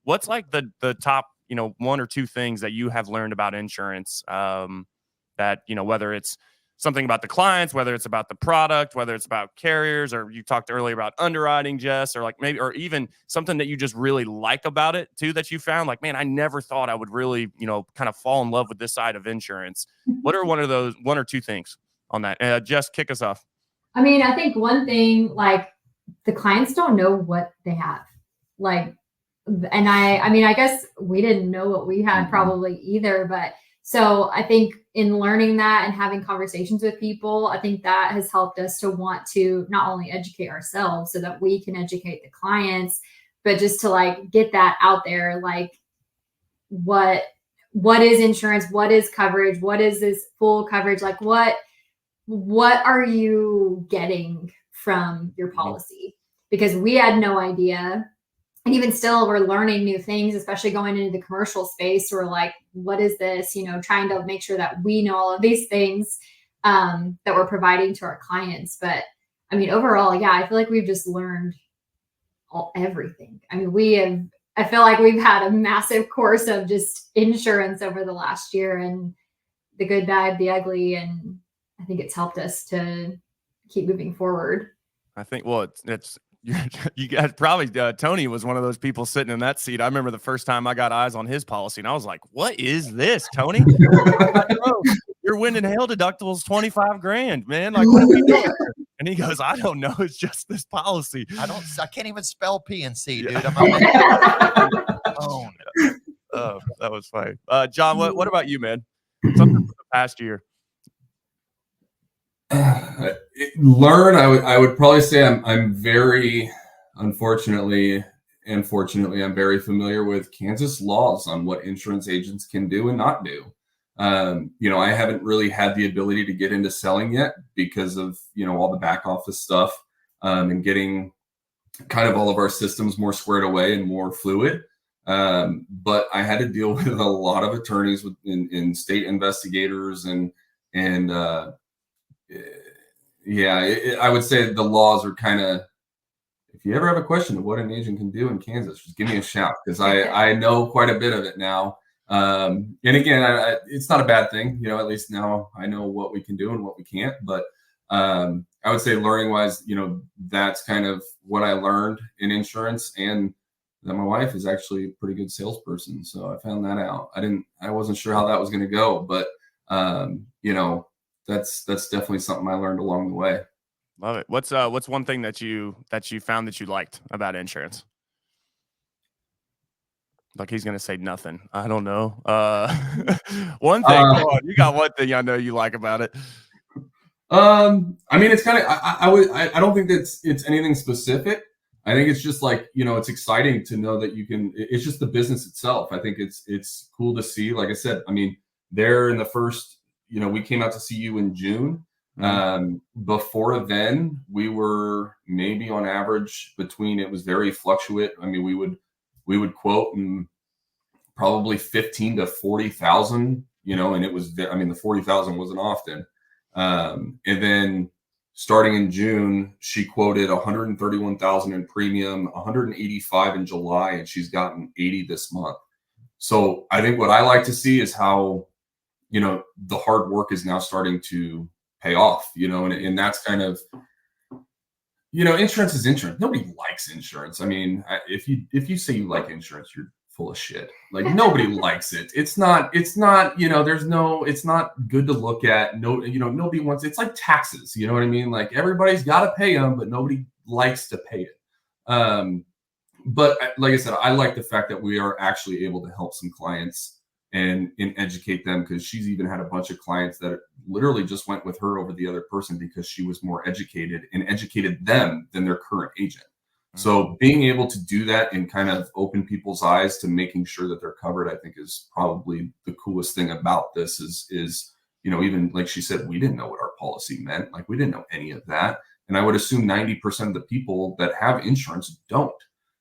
What's like the top, one or two things that you have learned about insurance, that, whether it's something about the clients, whether it's about the product, whether it's about carriers, or you talked earlier about underwriting, Jess, or like maybe, or even something that you just really like about it too, that you found like, man, I never thought I would really, kind of fall in love with this side of insurance. What are one or two things on that? Jess, kick us off. I mean, I think one thing, like, the clients don't know what they have. Like, and I mean, I guess we didn't know what we had probably either, but so I think in learning that and having conversations with people, I think that has helped us to want to not only educate ourselves so that we can educate the clients, but just to like get that out there, like what is insurance, what is coverage, what is this full coverage, like what are you getting from your policy? Because we had no idea. And even still, we're learning new things, especially going into the commercial space. We're like, what is this? Trying to make sure that we know all of these things that we're providing to our clients. But I mean, overall, yeah, I feel like we've just learned everything. I mean, I feel like we've had a massive course of just insurance over the last year, and the good, bad, the ugly. And I think it's helped us to keep moving forward. I think, well, it's you guys probably, Tony was one of those people sitting in that seat. I remember the first time I got eyes on his policy and I was like, what is this, Tony? Your wind and hail deductible is $25,000, man. Like, what are we doing? And he goes, I don't know. It's just this policy. I can't even spell P&C, dude. Yeah. Oh, that was funny. John, what about you, man? Something from the past year. Learn. I would probably say I'm very, unfortunately and fortunately, I'm very familiar with Kansas laws on what insurance agents can do and not do. I haven't really had the ability to get into selling yet because of all the back office stuff, and getting kind of all of our systems more squared away and more fluid. But I had to deal with a lot of attorneys in state investigators and I would say the laws are kind of, if you ever have a question of what an agent can do in Kansas, just give me a shout, because I know quite a bit of it now. And again, it's not a bad thing. At least now I know what we can do and what we can't. But I would say learning wise, that's kind of what I learned in insurance, and that my wife is actually a pretty good salesperson. So I found that out. I wasn't sure how that was going to go, but that's definitely something I learned along the way. Love it. What's one thing that you found that you liked about insurance? Like, he's gonna say nothing. I don't know. One thing. Come on, you got one thing I know you like about it. I mean, it's kind of, I don't think that it's anything specific. I think it's just like, it's exciting to know that it's just the business itself. I think it's cool to see. Like I said, I mean, there in the first, we came out to see you in June. Before then, we were maybe on average it was very fluctuate. I mean, we would quote and probably 15 to 40,000, and it was, I mean, the 40,000 wasn't often. And then, starting in June, she quoted 131,000 in premium, 185 in July, and she's gotten 80 this month. So I think what I like to see is how, the hard work is now starting to pay off, and that's kind of, insurance is insurance. Nobody likes insurance. I mean, if you say you like insurance, you're full of shit. Like nobody likes it. It's not, it's not good to look at. No, nobody wants, it's like taxes, you know what I mean? Like everybody's got to pay them, but nobody likes to pay it. But like I said, I like the fact that we are actually able to help some clients and educate them, because she's even had a bunch of clients that literally just went with her over the other person because she was more educated and educated them than their current agent. So being able to do that and kind of open people's eyes to making sure that they're covered, I think is probably the coolest thing about this is, even like she said, we didn't know what our policy meant. Like we didn't know any of that. And I would assume 90% of the people that have insurance don't.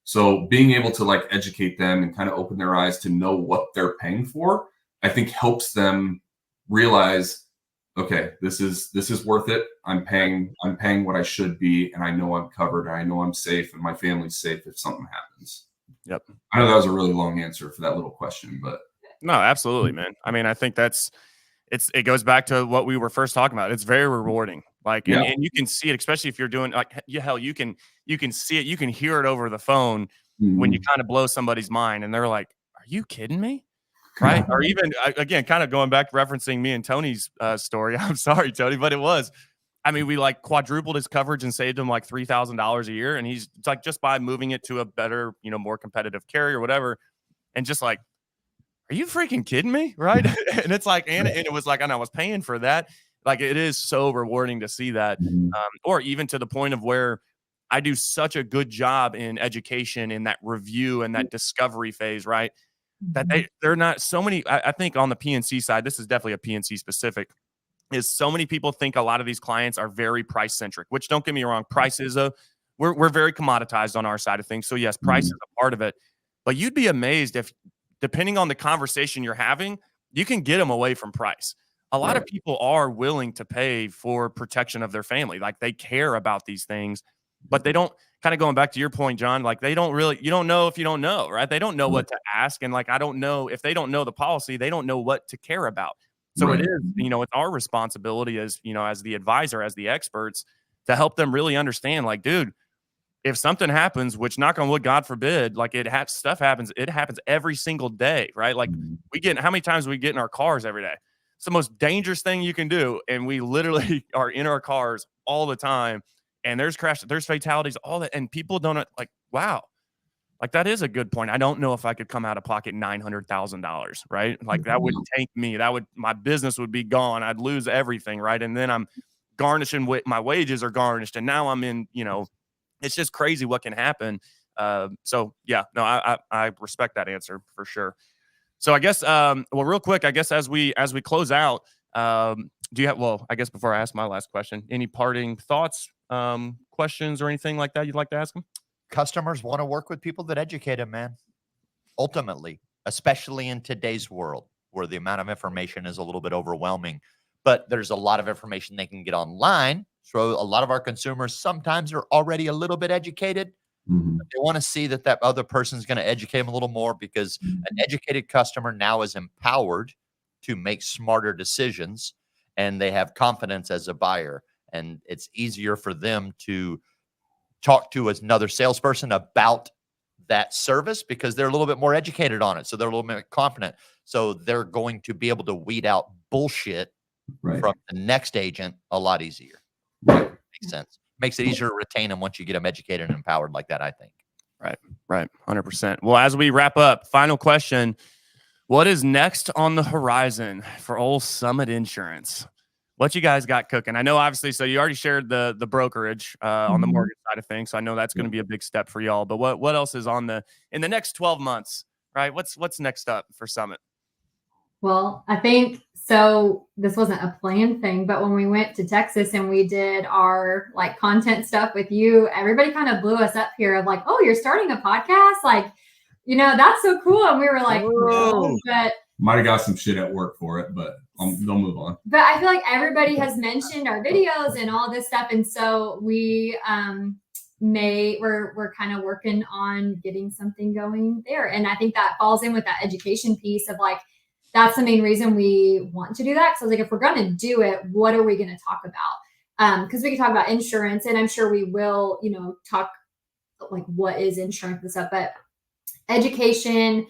So being able to like educate them and kind of open their eyes to know what they're paying for, I think helps them realize, okay, this is worth it. I'm paying what I should be, and I know I'm covered, and I know I'm safe, and my family's safe if something happens. Yep. I know that was a really long answer for that little question, but no, absolutely, man. I mean, I think it goes back to what we were first talking about. It's very rewarding. Like, Yeah. and you can see it, especially if you're doing like, hell, you can see it, you can hear it over the phone when you kind of blow somebody's mind, and they're like, "Are you kidding me?" Right? Or even again, kind of going back, referencing me and Tony's story. I'm sorry, Tony, but it was. I mean, we like quadrupled his coverage and saved him like $3,000 a year, and it's like just by moving it to a better, more competitive carrier, whatever, and just like, are you freaking kidding me? Right? And it's like, and it was like, and I was paying for that. Like, it is so rewarding to see that, or even to the point of where I do such a good job in education, in that review and that discovery phase, right? That they're not so many. I think on the PNC side, this is definitely a PNC specific, is so many people think a lot of these clients are very price centric, which don't get me wrong. Price is we're very commoditized on our side of things. So yes, price is a part of it, but you'd be amazed if, depending on the conversation you're having, you can get them away from price. A lot of people are willing to pay for protection of their family. Like they care about these things, but they don't, kind of going back to your point, John, like they don't really, you don't know if you don't know, right? They don't know what to ask. And like, I don't know if they don't know the policy, they don't know what to care about. So it is, it's our responsibility as, as the advisor, as the experts, to help them really understand, like, dude, if something happens, which knock on wood, God forbid, like stuff happens, it happens every single day, right? Like how many times we get in our cars every day? It's the most dangerous thing you can do. And we literally are in our cars all the time, and there's crashes, there's fatalities, all that. And people don't like, wow, like that is a good point. I don't know if I could come out of pocket $900,000, right? Like that would tank me. My business would be gone. I'd lose everything, right? And then I'm garnishing, my wages are garnished, and now I'm in, it's just crazy what can happen. So yeah, no, I respect that answer for sure. So I guess, well, real quick, I guess as we close out, do you have, well, I guess before I ask my last question, any parting thoughts, questions or anything like that you'd like to ask them? Customers want to work with people that educate them, man. Ultimately, especially in today's world where the amount of information is a little bit overwhelming, but there's a lot of information they can get online. So a lot of our consumers sometimes are already a little bit educated. But they want to see that other person is going to educate them a little more, because an educated customer now is empowered to make smarter decisions, and they have confidence as a buyer. And it's easier for them to talk to another salesperson about that service because they're a little bit more educated on it. So they're a little bit confident. So they're going to be able to weed out bullshit from the next agent a lot easier. Makes sense. Makes it easier to retain them once you get them educated and empowered like that, I think. Right. 100%. Well, as we wrap up, final question. What is next on the horizon for old Summit Insurance? What you guys got cooking? I know, obviously, so you already shared the brokerage on the mortgage side of things. So I know that's going to be a big step for y'all. But what else is in the next 12 months, right? What's next up for Summit? Well, I think so. This wasn't a planned thing, but when we went to Texas and we did our like content stuff with you, everybody kind of blew us up here of like, oh, you're starting a podcast? Like, that's so cool. And we were like, no, but might have got some shit at work for it, but they'll move on. But I feel like everybody has mentioned our videos and all this stuff, and so we're kind of working on getting something going there. And I think that falls in with that education piece of like, that's the main reason we want to do that. So like, if we're going to do it, what are we going to talk about? Because we can talk about insurance, and I'm sure we will, talk like what is insurance and stuff, but education,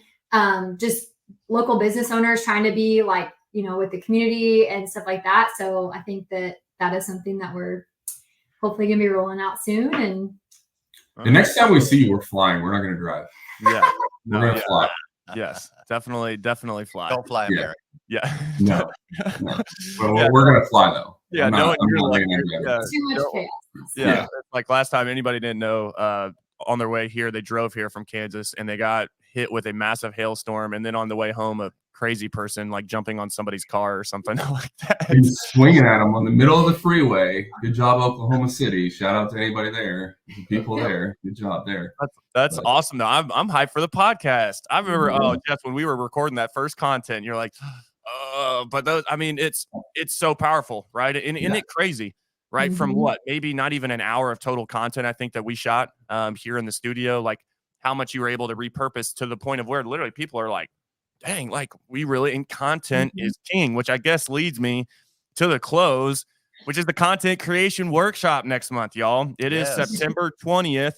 just local business owners trying to be like, with the community and stuff like that. So I think that is something that we're hopefully going to be rolling out soon. And the next time we see you, we're flying. We're not going to drive. Yeah. We're going to fly. Yes, definitely fly. Don't fly, America. Yeah. No. Well, we're going to fly, though. Yeah, I'm not laying too much chaos. Yeah. Like last time, anybody didn't know, on their way here, they drove here from Kansas and they got hit with a massive hailstorm. And then on the way home, a crazy person like jumping on somebody's car or something like that. He's swinging at them on the middle of the freeway. Good job, Oklahoma City. Shout out to anybody there. The people there. Good job there. That's awesome though. I'm hyped for the podcast. I remember, Jeff, when we were recording that first content, you're like, but those, I mean, it's so powerful, right? And isn't it crazy? Right. Mm-hmm. From what, maybe not even an hour of total content, I think that we shot here in the studio, like how much you were able to repurpose to the point of where literally people are like, dang, like we really, and content is king, which I guess leads me to the close, which is the content creation workshop next month, y'all. It is September 20th.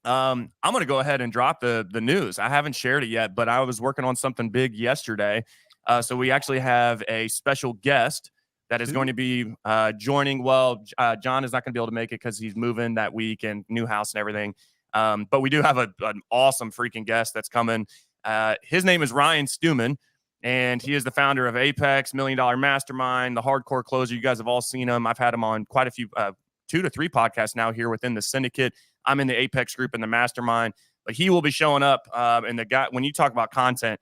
I'm going to go ahead and drop the news. I haven't shared it yet, but I was working on something big yesterday. So we actually have a special guest that is going to be joining. Well, John is not going to be able to make it because he's moving that week and new house and everything. But we do have an awesome freaking guest that's coming. His name is Ryan Stewman, and he is the founder of Apex, $1 Million Mastermind, the Hardcore Closer. You guys have all seen him. I've had him on quite a few, 2 to 3 podcasts now here within the syndicate. I'm in the Apex group in the Mastermind, but he will be showing up. And the guy, when you talk about content,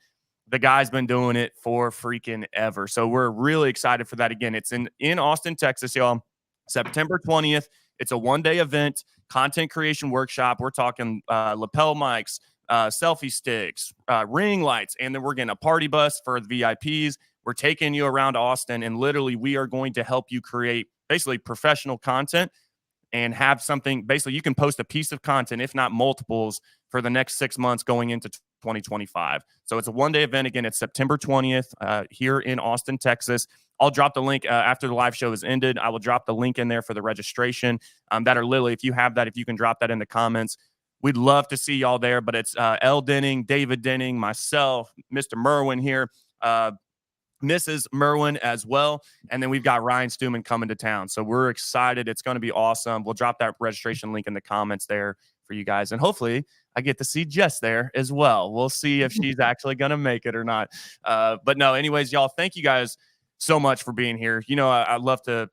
the guy's been doing it for freaking ever. So we're really excited for that. Again, it's in Austin, Texas, y'all. September 20th. It's a one-day event, content creation workshop. We're talking lapel mics, selfie sticks, ring lights, and then we're getting a party bus for the VIPs. We're taking you around Austin, and literally we are going to help you create basically professional content and have something. Basically, you can post a piece of content, if not multiples, for the next 6 months going into 2025. So it's a one-day event. Again, it's September 20th here in Austin, Texas. I'll drop the link after the live show is ended. I will drop the link in there for the registration. That are Lily, if you have that, if you can drop that in the comments, we'd love to see y'all there. But it's L. Denning, David Denning, myself, Mr. Merwin here, Mrs. Merwin as well. And then we've got Ryan Stewman coming to town. So we're excited. It's going to be awesome. We'll drop that registration link in the comments there for you guys. And hopefully I get to see Jess there as well. We'll see if she's actually going to make it or not. But no, anyways, y'all, thank you guys so much for being here. I love to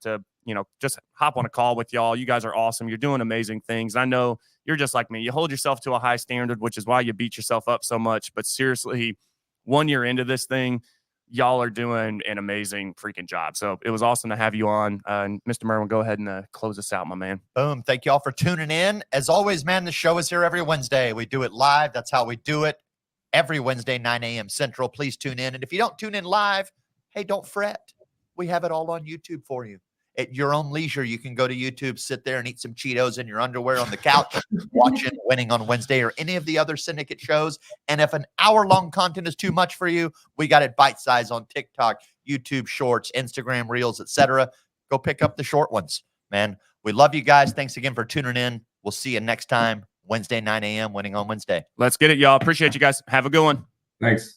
just hop on a call with y'all. You guys are awesome. You're doing amazing things. I know you're just like me. You hold yourself to a high standard, which is why you beat yourself up so much. But seriously, 1 year into this thing, y'all are doing an amazing freaking job. So it was awesome to have you on. And Mr. Merwin, go ahead and close us out, my man. Boom. Thank you all for tuning in. As always, man, the show is here every Wednesday. We do it live. That's how we do it. Every Wednesday, 9 a.m. Central. Please tune in. And if you don't tune in live, hey, don't fret. We have it all on YouTube for you. At your own leisure, you can go to YouTube, sit there and eat some Cheetos in your underwear on the couch, watching Winning on Wednesday or any of the other syndicate shows. And if an hour-long content is too much for you, we got it bite-sized on TikTok, YouTube Shorts, Instagram Reels, etc. Go pick up the short ones, man. We love you guys. Thanks again for tuning in. We'll see you next time, Wednesday, 9 a.m., Winning on Wednesday. Let's get it, y'all. Appreciate you guys. Have a good one. Thanks.